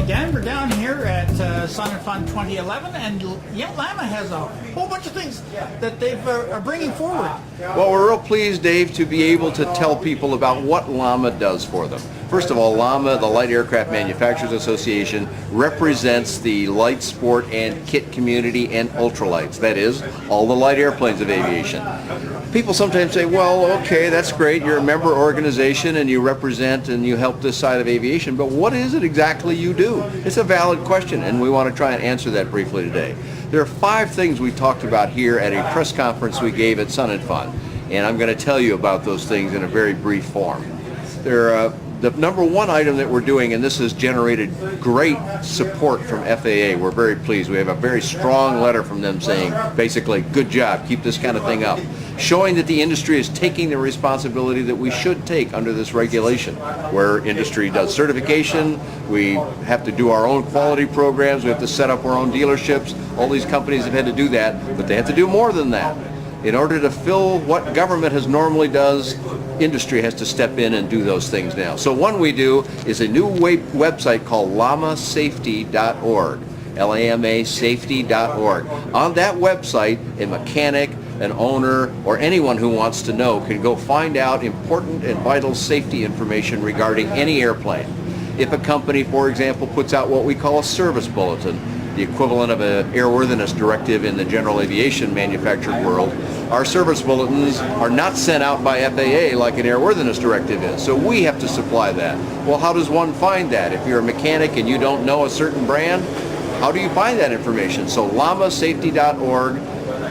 again. We're down here at Sun and Fun 2011, and LAMA has a whole bunch of things that they are bringing forward. Well, we're real pleased, Dave, to be able to tell people about what LAMA does for them. First of all, LAMA, the Light Aircraft Manufacturers Association, represents the light sport and kit community and ultralights. That is, all the light airplanes of aviation. People sometimes say, well, okay, that's great. You're a member organization and you represent and you help this side of aviation, but what is it exactly you do? It's a valid question, and we want to try and answer that briefly today. There are 5 things we talked about here at a press conference we gave at Sun and Fun, and I'm going to tell you about those things in a very brief form. The number 1 item that we're doing, and this has generated great support from FAA, we're very pleased. We have a very strong letter from them saying, basically, good job, keep this kind of thing up. Showing that the industry is taking the responsibility that we should take under this regulation, where industry does certification, we have to do our own quality programs, we have to set up our own dealerships. All these companies have had to do that, but they have to do more than that. In order to fill what government has normally does, industry has to step in and do those things now. So one we do is a new website called LAMAsafety.org, LAMA safety.org. On that website, a mechanic, an owner, or anyone who wants to know can go find out important and vital safety information regarding any airplane. If a company, for example, puts out what we call a service bulletin, the equivalent of an airworthiness directive in the general aviation manufactured world, our service bulletins are not sent out by FAA like an airworthiness directive is. So we have to supply that. Well, how does one find that? If you're a mechanic and you don't know a certain brand, how do you find that information? So LAMAsafety.org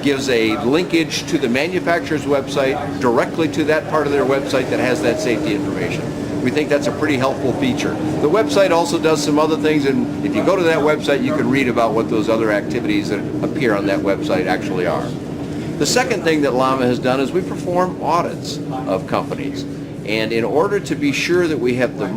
gives a linkage to the manufacturer's website directly to that part of their website that has that safety information. We think that's a pretty helpful feature. The website also does some other things, and if you go to that website, you can read about what those other activities that appear on that website actually are. The second thing that LAMA has done is we perform audits of companies. And in order to be sure that we have the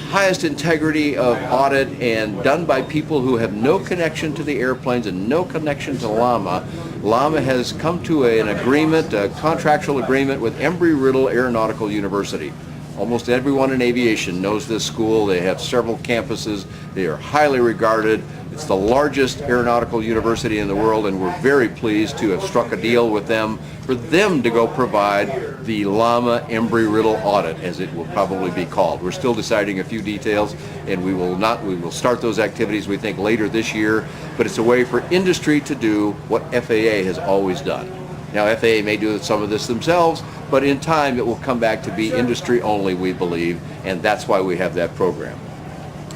highest integrity of audit and done by people who have no connection to the airplanes and no connection to LAMA, LAMA has come to an agreement, a contractual agreement with Embry-Riddle Aeronautical University. Almost everyone in aviation knows this school. They have several campuses. They are highly regarded. It's the largest aeronautical university in the world, and we're very pleased to have struck a deal with them for them to go provide the LAMA Embry-Riddle audit, as it will probably be called. We're still deciding a few details, and we will start those activities, we think, later this year, but it's a way for industry to do what FAA has always done. Now, FAA may do some of this themselves, but in time it will come back to be industry only, we believe, and that's why we have that program.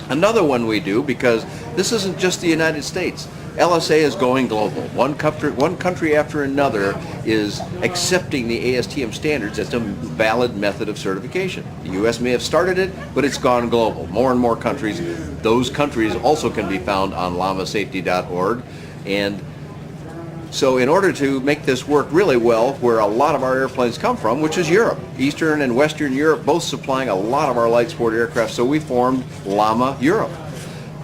Another one we do, because this isn't just the United States. LSA is going global. One country after another is accepting the ASTM standards as a valid method of certification. The U.S. may have started it, but it's gone global. More and more countries. Those countries also can be found on LAMAsafety.org. And so in order to make this work really well, where a lot of our airplanes come from, which is Europe, Eastern and Western Europe, both supplying a lot of our light sport aircraft, so we formed LAMA Europe,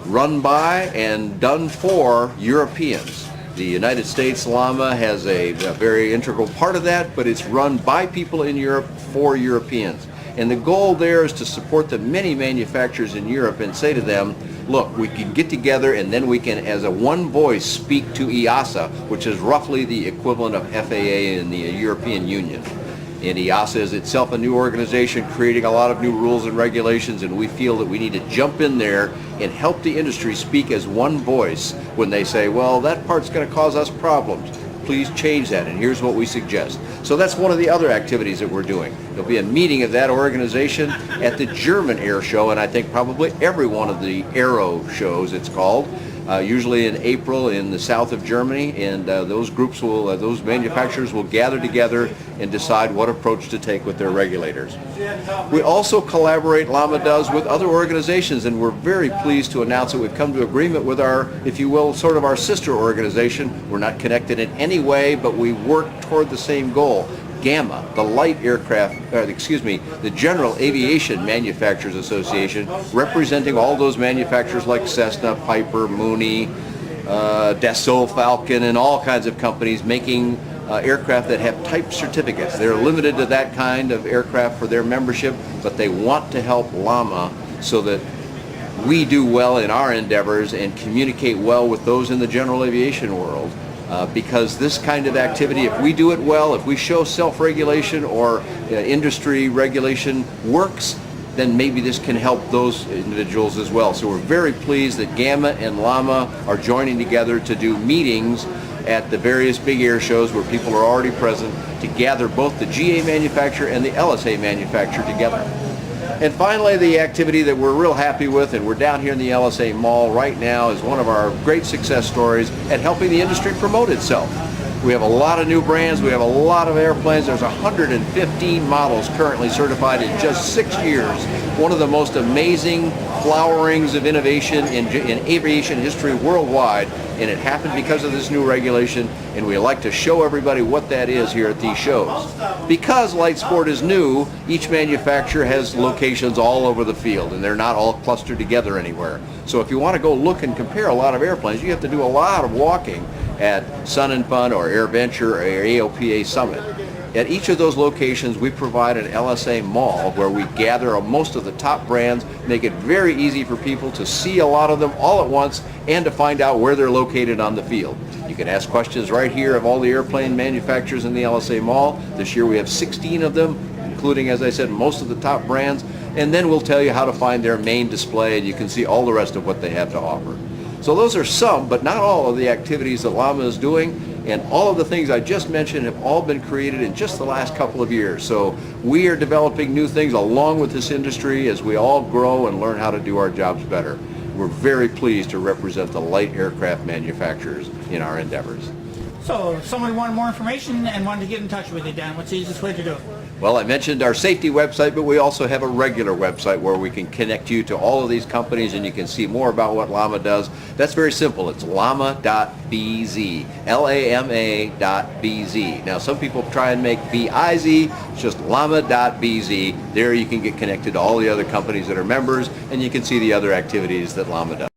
run by and done for Europeans. The United States LAMA has a very integral part of that, but it's run by people in Europe for Europeans. And the goal there is to support the many manufacturers in Europe and say to them, look, we can get together and then we can, as a one voice, speak to EASA, which is roughly the equivalent of FAA in the European Union. And EASA is itself a new organization creating a lot of new rules and regulations, and we feel that we need to jump in there and help the industry speak as one voice when they say, well, that part's going to cause us problems. Please change that, and here's what we suggest. So that's one of the other activities that we're doing. There'll be a meeting of that organization at the German Air Show, and I think probably every one of the Aero shows, it's called, usually in April in the south of Germany, and those manufacturers will gather together and decide what approach to take with their regulators. We also collaborate, LAMA does, with other organizations, and we're very pleased to announce that we've come to agreement with our, if you will, sort of our sister organization. We're not connected in any way, but we work toward the same goal. GAMA, the the General Aviation Manufacturers Association, representing all those manufacturers like Cessna, Piper, Mooney, Dassault, Falcon, and all kinds of companies making aircraft that have type certificates. They're limited to that kind of aircraft for their membership, but they want to help LAMA so that we do well in our endeavors and communicate well with those in the general aviation world. Because this kind of activity, if we do it well, if we show self-regulation or industry regulation works, then maybe this can help those individuals as well. So we're very pleased that GAMA and LAMA are joining together to do meetings at the various big air shows where people are already present to gather both the GA manufacturer and the LSA manufacturer together. And finally, the activity that we're real happy with, and we're down here in the LSA Mall right now, is one of our great success stories at helping the industry promote itself. We have a lot of new brands, we have a lot of airplanes. There's 115 models currently certified in just 6 years. One of the most amazing flowerings of innovation in aviation history worldwide, and it happened because of this new regulation, and we like to show everybody what that is here at these shows. Because light sport is new, each manufacturer has locations all over the field, and they're not all clustered together anywhere. So if you want to go look and compare a lot of airplanes, you have to do a lot of walking at Sun and Fun or AirVenture or AOPA Summit. At each of those locations, we provide an LSA mall where we gather most of the top brands, make it very easy for people to see a lot of them all at once and to find out where they're located on the field. You can ask questions right here of all the airplane manufacturers in the LSA mall. This year we have 16 of them, including, as I said, most of the top brands. And then we'll tell you how to find their main display, and you can see all the rest of what they have to offer. So those are some, but not all, of the activities that LAMA is doing, and all of the things I just mentioned have all been created in just the last couple of years. So we are developing new things along with this industry as we all grow and learn how to do our jobs better. We're very pleased to represent the light aircraft manufacturers in our endeavors. So if somebody wanted more information and wanted to get in touch with you, Dan, what's the easiest way to do it? Well, I mentioned our safety website, but we also have a regular website where we can connect you to all of these companies and you can see more about what LAMA does. That's very simple. It's lama.bz, LAMA.bz. Now, some people try and make BIZ. It's just lama.bz. There you can get connected to all the other companies that are members, and you can see the other activities that LAMA does.